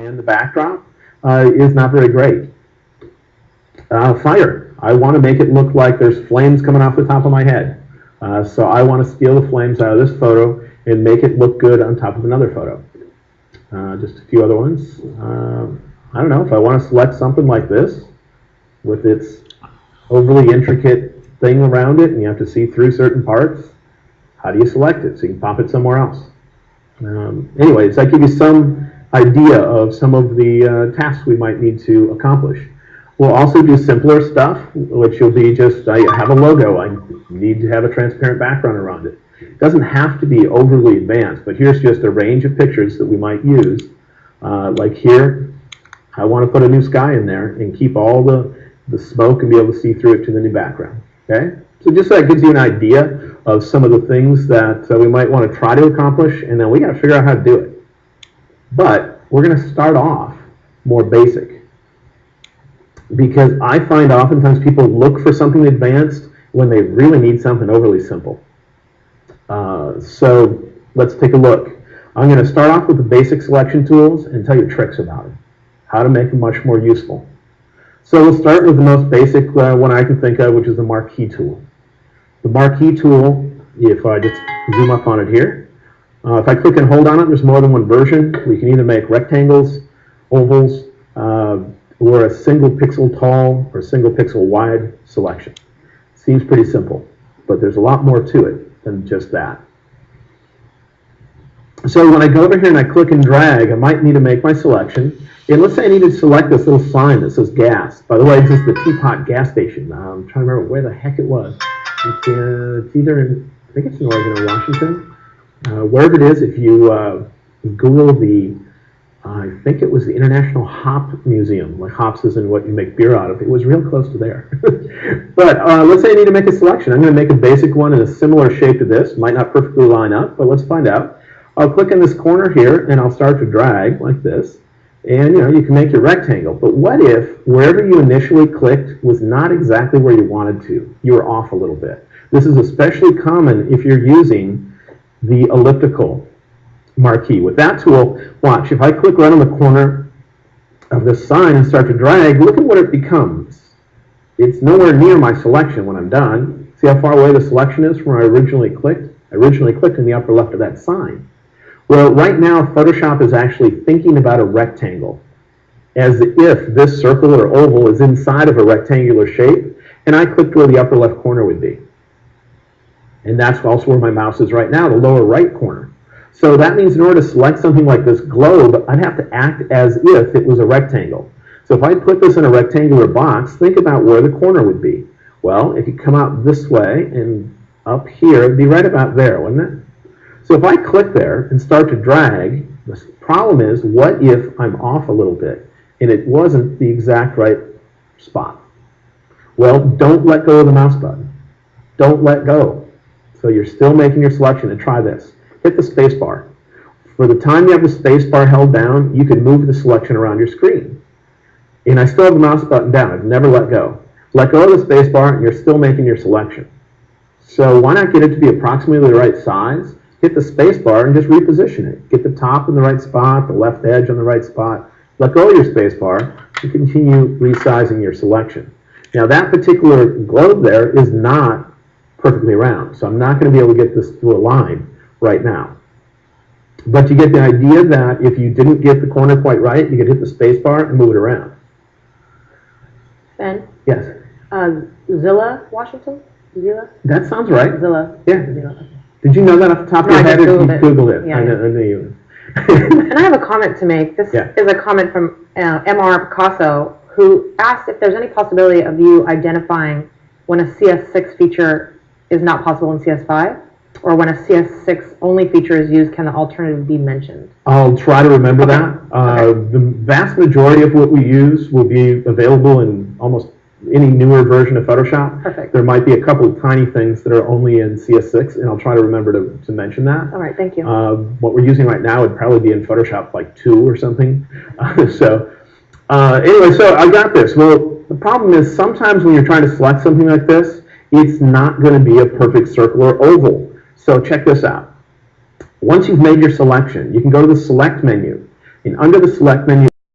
and the backdrop is not very great. Fire. I want to make it look like there's flames coming off the top of my head. So I want to steal the flames out of this photo and make it look good on top of another photo. Just a few other ones. I don't know, if I want to select something like this with its overly intricate thing around it and you have to see through certain parts, how do you select it so you can pop it somewhere else? Anyways, I give you some idea of some of the tasks we might need to accomplish. We'll also do simpler stuff, which will be just, I have a logo, I need to have a transparent background around it. It doesn't have to be overly advanced, but here's just a range of pictures that we might use. Like here, I want to put a new sky in there and keep all the smoke and be able to see through it to the new background. Okay? So just so that gives you an idea of some of the things that we might want to try to accomplish, and then we got to figure out how to do it. But we're going to start off more basic, because I find oftentimes people look for something advanced when they really need something overly simple. So let's take a look. I'm going to start off with the basic selection tools and tell you tricks about it, how to make them much more useful. So we'll start with the most basic one I can think of, which is the marquee tool. The marquee tool, if I just zoom up on it here, if I click and hold on it, there's more than one version. We can either make rectangles, ovals, or a single pixel tall or single pixel wide selection. Seems pretty simple, but there's a lot more to it than just that. So when I go over here and I click and drag, I might need to make my selection. And let's say I need to select this little sign that says gas. By the way, this is the Teapot gas station. I'm trying to remember where the heck it was. It's either in, I think it's in Oregon or Washington. Wherever it is, if you Google the, I think it was the International Hop Museum, like hops is in what you make beer out of. It was real close to there. But let's say I need to make a selection. I'm going to make a basic one in a similar shape to this. Might not perfectly line up, but let's find out. I'll click in this corner here and I'll start to drag like this. And you can make your rectangle. But what if wherever you initially clicked was not exactly where you wanted to? You were off a little bit. This is especially common if you're using the elliptical marquee. With that tool, watch, if I click right on the corner of this sign and start to drag, look at what it becomes. It's nowhere near my selection when I'm done. See how far away the selection is from where I originally clicked? I originally clicked in the upper left of that sign. Well, right now, Photoshop is actually thinking about a rectangle, as if this circle or oval is inside of a rectangular shape, and I clicked where the upper left corner would be. And that's also where my mouse is right now, the lower right corner. So that means in order to select something like this globe, I'd have to act as if it was a rectangle. So if I put this in a rectangular box, think about where the corner would be. Well, if you come out this way and up here, it'd be right about there, wouldn't it? So if I click there and start to drag, the problem is, what if I'm off a little bit and it wasn't the exact right spot? Well, don't let go of the mouse button. Don't let go. So you're still making your selection, and try this. Hit the space bar. For the time you have the space bar held down, you can move the selection around your screen. And I still have the mouse button down. I've never let go. Let go of the space bar and you're still making your selection. So why not get it to be approximately the right size? Hit the space bar and just reposition it. Get the top in the right spot, the left edge on the right spot. Let go of your space bar and continue resizing your selection. Now that particular globe there is not perfectly round, so I'm not going to be able to get this to a line right now. But you get the idea that if you didn't get the corner quite right, you could hit the space bar and move it around. Ben? Yes? Zilla, Washington? Zilla? That sounds right. Zilla. Yeah. Zilla. Did you know that off the top of your head, or did you Google it? Yeah, I knew you. And I have a comment to make. This is a comment from MR Picasso, who asked if there's any possibility of you identifying when a CS6 feature is not possible in CS5, or when a CS6 only feature is used, can the alternative be mentioned? I'll try to remember that. The vast majority of what we use will be available in almost any newer version of Photoshop. Perfect. There might be a couple of tiny things that are only in CS6, and I'll try to remember to mention that. All right, thank you. What we're using right now would probably be in Photoshop like 2 or something. Anyway, so I got this. Well, the problem is sometimes when you're trying to select something like this, it's not going to be a perfect circle or oval. So check this out. Once you've made your selection, you can go to the Select menu, and under the Select menu,